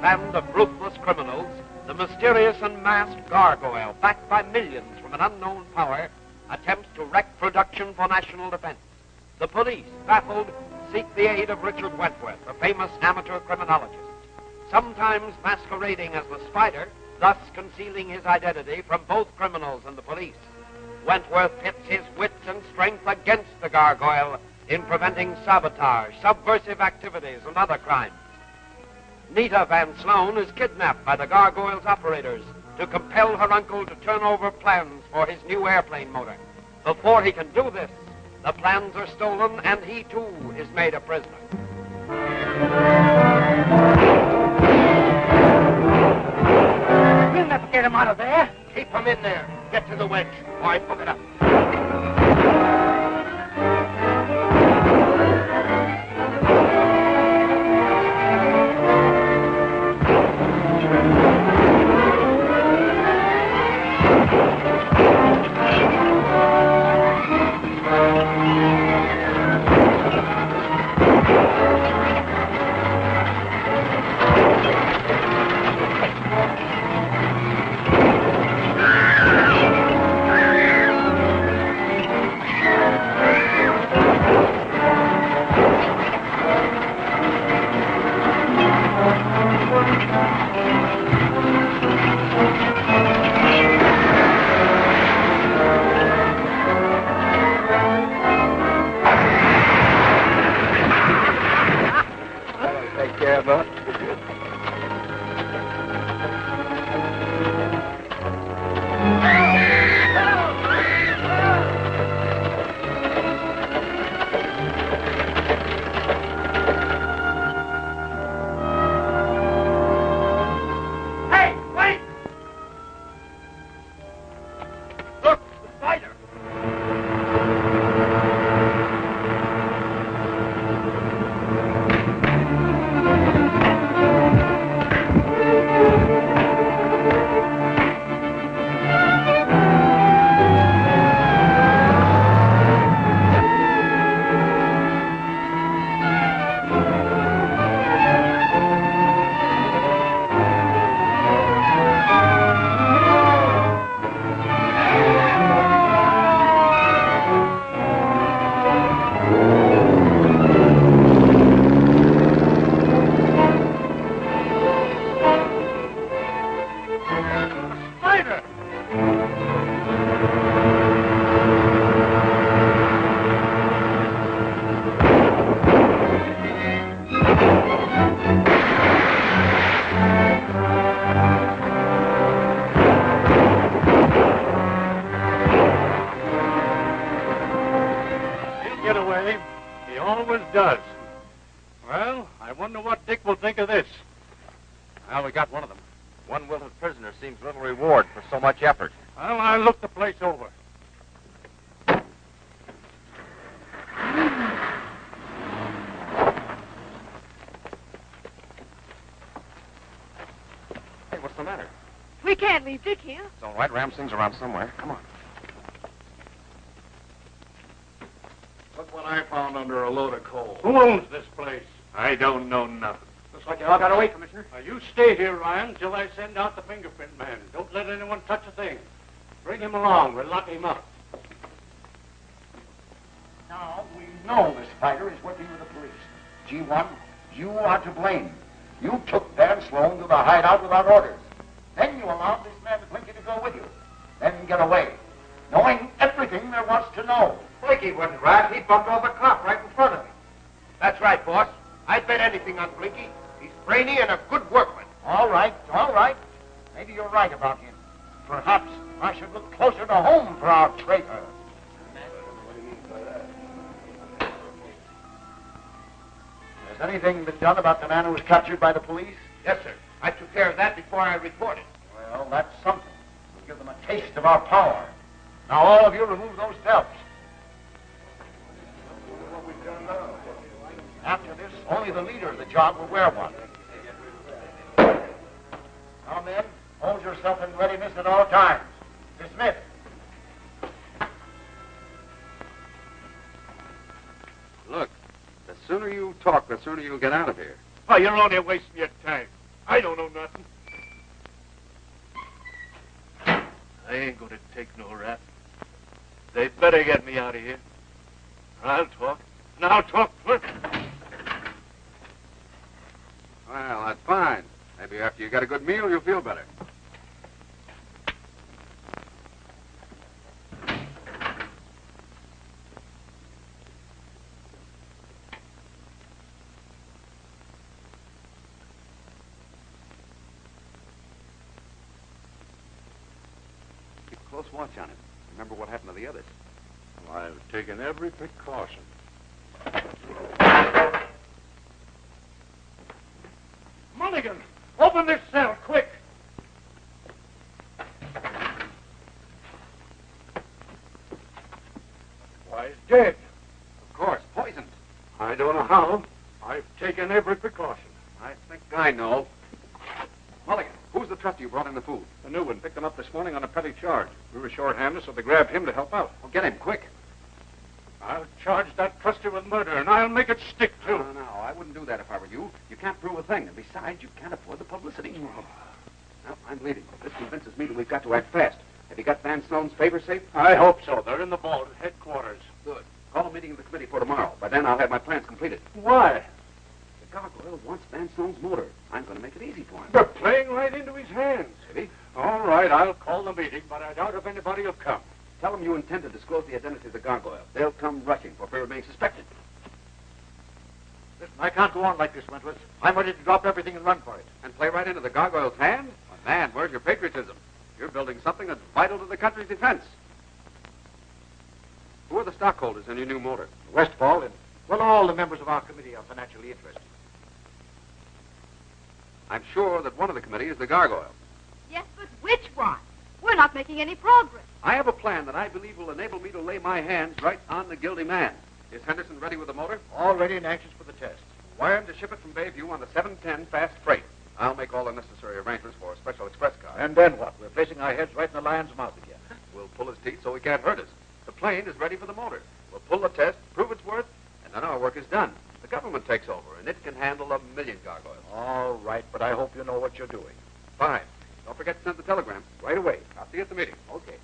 band of ruthless criminals, the mysterious and masked gargoyle, backed by millions from an unknown power, attempts to wreck production for national defense. The police, baffled, seek the aid of Richard Wentworth, a famous amateur criminologist, sometimes masquerading as the Spider, thus concealing his identity from both criminals and the police. Wentworth pits his wits and strength against the gargoyle in preventing sabotage, subversive activities, and other crimes. Nita Van Sloan is kidnapped by the gargoyle's operators to compel her uncle to turn over plans for his new airplane motor. Before he can do this, the plans are stolen and he too is made a prisoner. We'll never get him out of there. Keep him in there. Get to the winch. All right, hook it up. Things around somewhere. Come on. Look what I found under a load of coal. Who owns this place? I don't know nothing. Looks like you all got away, Commissioner. Now, you stay here, Ryan, till I send out the fingerprint man. Don't let anyone touch a thing. Bring him along. We'll lock him up. Now, we know the Spider is working with the police. G1, you are to blame. You took Van Sloan to the hideout without orders. Then you allowed this man Blinky to go with you. Then get away, knowing everything there was to know. Blinky wouldn't rat. He bumped off a cop right in front of me. That's right, boss. I'd bet anything on Blinky. He's brainy and a good workman. All right, all right. Maybe you're right about him. Perhaps I should look closer to home for our traitor. Has anything been done about the man who was captured by the police? Yes, sir. I took care of that before I reported. Well, that's something. We'll give them a taste of our power. Now, all of you remove those belts. After this, only the leader of the job will wear one. Now, men, hold yourself in readiness at all times. Dismiss. Look, the sooner you talk, the sooner you'll get out of here. Oh, you're only wasting your time. I don't know nothing. I ain't gonna take no rap. They better get me out of here. I'll talk. And I'll talk first. Well, that's fine. Maybe after you get a good meal, you'll feel better. Keep a close watch on him. Remember what happened to the others. Well, I've taken every precaution. Mulligan, open this cell, quick! Why, he's dead. Of course, poisoned. I don't know how. I've taken every precaution. I think I know. Mulligan, who's the trustee who brought in the food? The new one picked him up this morning on a petty charge. We were short-handed, so they grabbed him to help out. Well, get him, quick. I'll charge that trustee with murder, and I'll make it stick, too. No, I wouldn't do that if I were you. You can't prove a thing, and besides, you can't afford the publicity. Now, I'm leaving. This convinces me that we've got to act fast. Have you got Van Snone's favor safe? I hope so. They're in the vault at headquarters. Good. Call a meeting of the committee for tomorrow. By then, I'll have my plans completed. Why? The gargoyle wants Van Snone's motor. I'm going to make it easy for him. They're playing right into his hands. Maybe. All right, I'll call the meeting, but I doubt if anybody will come. Tell them you intend to disclose the identity of the gargoyle. They'll come rushing for fear of being suspected. Listen, I can't go on like this, Wentworth. I'm ready to drop everything and run for it. And play right into the gargoyle's hand? Oh, man, where's your patriotism? You're building something that's vital to the country's defense. Who are the stockholders in your new motor? Westfall and, well, all the members of our committee are financially interested. I'm sure that one of the committee is the gargoyle. Yes, but which one? We're not making any progress. I have a plan that I believe will enable me to lay my hands right on the guilty man. Is Henderson ready with the motor? All ready and anxious for the test. Wire him to ship it from Bayview on the 710 fast freight. I'll make all the necessary arrangements for a special express car. And then what? We're placing our heads right in the lion's mouth again. We'll pull his teeth so he can't hurt us. The plane is ready for the motor. We'll pull the test, prove its worth, and then our work is done. The government takes over, and it can handle 1,000,000 gargoyles. All right, but I hope you know what you're doing. Fine. Don't forget to send the telegram. Right away. I'll see you at the meeting. Okay.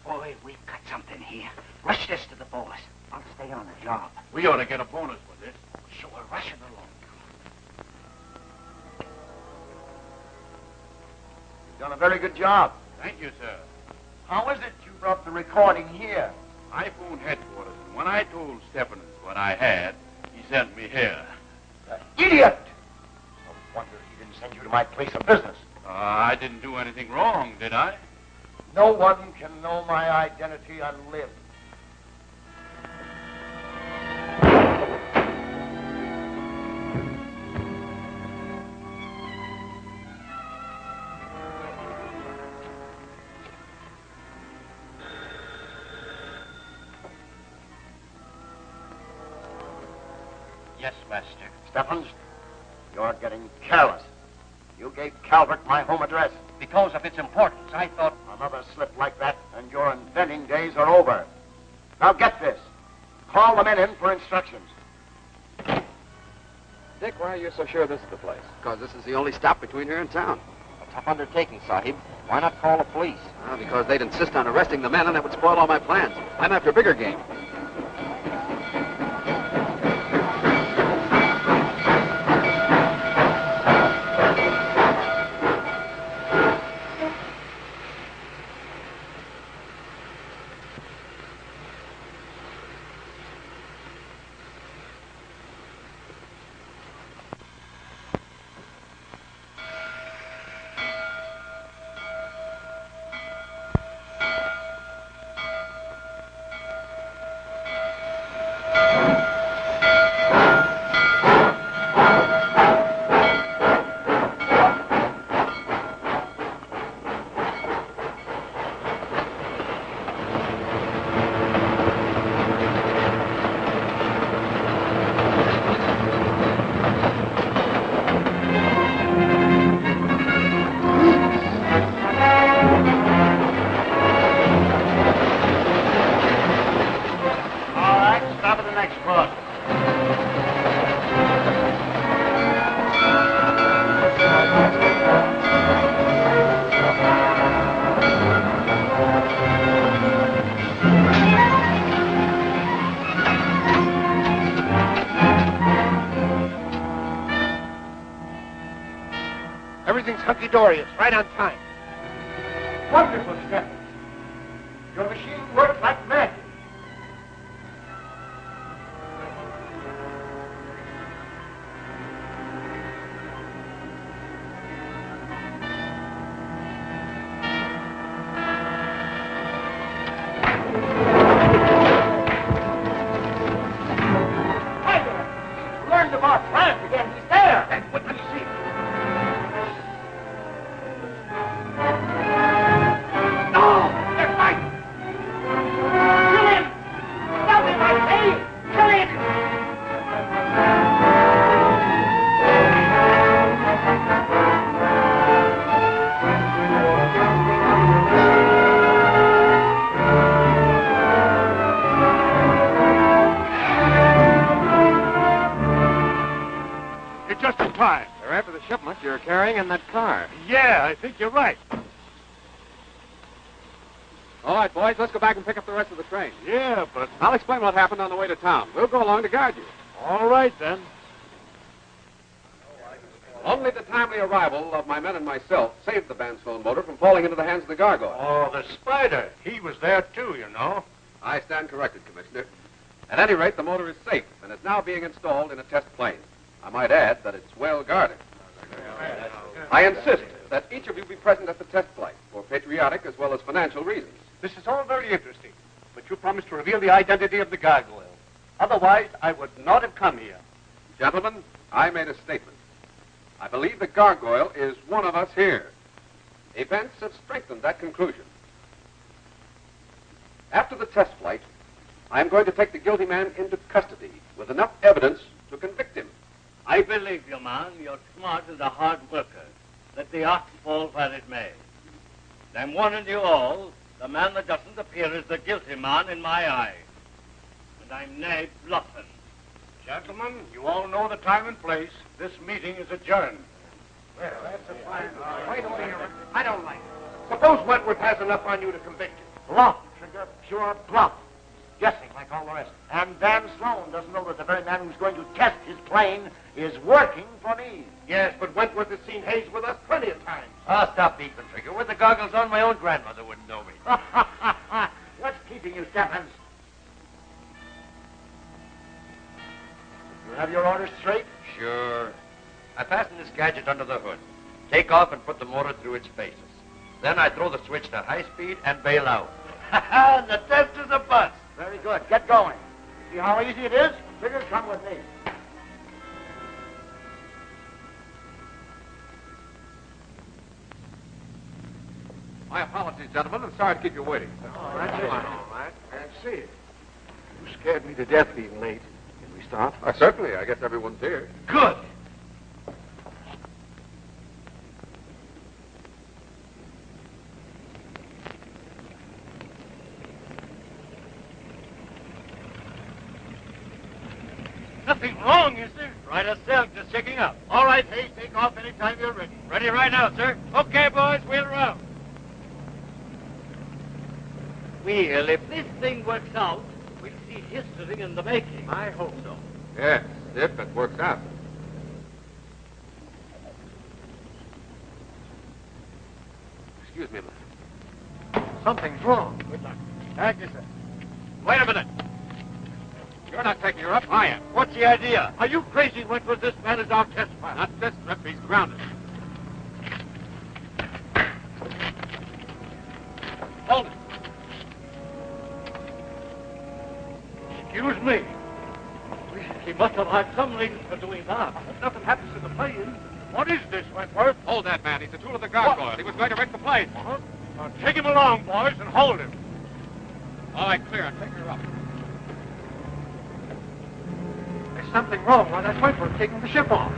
Boy, we've got something here. Rush this to the boss. I'll stay on the job. We ought to get a bonus with this. So we're rushing along. You've done a very good job. Thank you, sir. How is it you brought the recording here? I phoned headquarters, and when I told Stephens what I had, he sent me here. Idiot! No wonder he didn't send you to my place of business. I didn't do anything wrong, did I? No one can know my identity and live. Yes, Lester. Stephens, you're getting careless. You gave Calvert my home address. Because of its importance, I thought... Another slip like that, and your inventing days are over. Now get this. Call the men in for instructions. Dick, why are you so sure this is the place? Because this is the only stop between here and town. A tough undertaking, Sahib. Why not call the police? Because they'd insist on arresting the men, and that would spoil all my plans. I'm after bigger game. Dorius, right on time. Wonderful, Stephen. Your machine works like magic. Learned about France again. He's there. And what do you see? No! They're fighting! Kill him! Stop him, I say! Kill him! You're just in time. They're after the shipment you're carrying in that car. Yeah, I think you're right. All right, boys, let's go back and pick up the rest of the train. Yeah, but... I'll explain what happened on the way to town. We'll go along to guard you. All right, then. Only the timely arrival of my men and myself saved the Vanstone motor from falling into the hands of the gargoyle. Oh, the spider. He was there, too, you know. I stand corrected, Commissioner. At any rate, the motor is safe and is now being installed in a test plane. I might add that it's well guarded. I insist that each of you be present at the test flight for patriotic as well as financial reasons. This is all very interesting, but you promised to reveal the identity of the gargoyle. Otherwise, I would not have come here. Gentlemen, I made a statement. I believe the gargoyle is one of us here. Events have strengthened that conclusion. After the test flight, I am going to take the guilty man into custody with enough evidence to convict him. I believe you, man. You're smart and a hard worker. Let the ox fall where it may. I'm warning you all, the man that doesn't appear is the guilty man in my eye. And I'm nae bluffing. Gentlemen, you all know the time and place. This meeting is adjourned. Well, that's a fine... Wait a minute. I don't like it. Suppose Wentworth has enough on you to convict you. Bluff, Trigger. Pure bluff. Guessing like all the rest. And Dan Sloan doesn't know that the very man who's going to test his plane is working for me. Yes, but Wentworth has seen Hayes with us plenty of times. Oh, stop beeping, Trigger. With the goggles on, my own grandmother wouldn't know me. What's keeping you, Stephens? You have your orders straight? Sure. I fasten this gadget under the hood, take off and put the motor through its phases. Then I throw the switch to high speed and bail out. The test is a bust. Very good. Get going. See how easy it is? Trigger, come with me. My apologies, gentlemen. I'm sorry to keep you waiting. Oh, that's fine, all right. Can't see it. You scared me to death being late. Can we start? Certainly. I guess everyone's here. Good. Nothing wrong, is there? Right as self, just checking up. All right, Hayes, take off anytime you're ready. Ready right now, sir. Okay, boys, wheel around. Well, if this thing works out, we'll see history in the making. I hope so. Yes, if it works out. Excuse me, man. Something's wrong. Good luck. Thank you, sir. Wait a minute. You're not taking her up, I am. What's the idea? Are you crazy, Wentworth? This man is our test pilot. Not this trip. He's grounded. Hold it. Excuse me. He must have had some reason for doing that. If nothing happens to the plane, what is this, Wentworth? Hold that man. He's a tool of the gargoyle. He was going to wreck the plane. What? Now, take him along, boys, and hold him. All right, clear. I'm taking her up. There's something wrong. Why, that's Wentworth taking the ship off.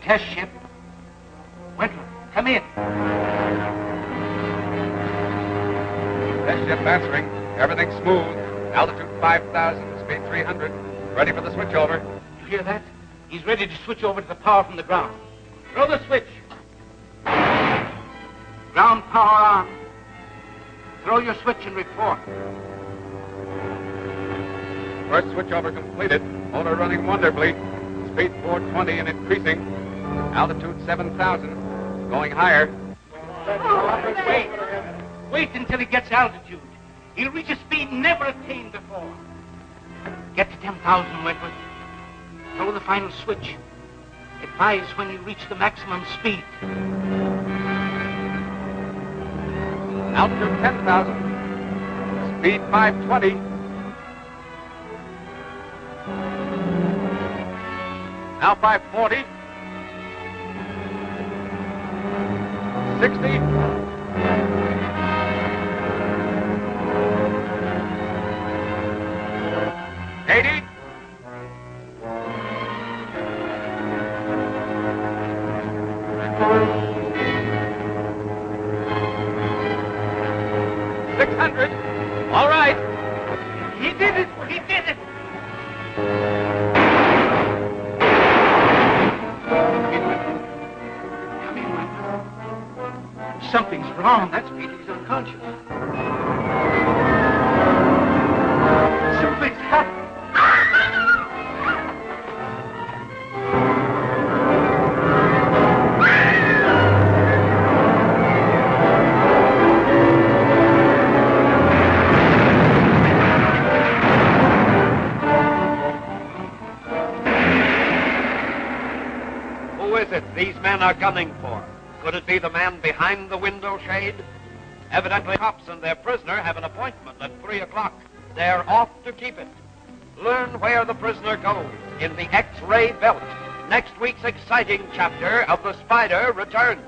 Test ship. Wentworth, come in. Ship answering. Everything smooth. Altitude 5,000, speed 300. Ready for the switchover. You hear that? He's ready to switch over to the power from the ground. Throw the switch. Ground power on. Throw your switch and report. First switchover completed. Motor running wonderfully. Speed 420 and increasing. Altitude 7,000. Going higher. Wait until he gets altitude. He'll reach a speed never attained before. Get to 10,000, Wentworth. Throw the final switch. Advise when you reach the maximum speed. Altitude 10,000. Speed 520. Now 540. 60. 80. 600. All right. He did it. He did it. Come in, Wentworth. Something's wrong. That's Pete. He's unconscious. Something's happened. Who is it these men are gunning for? Could it be the man behind the window shade? Evidently, cops and their prisoner have an appointment at 3 o'clock. They're off to keep it. Learn where the prisoner goes in the X-ray belt. Next week's exciting chapter of The Spider returns.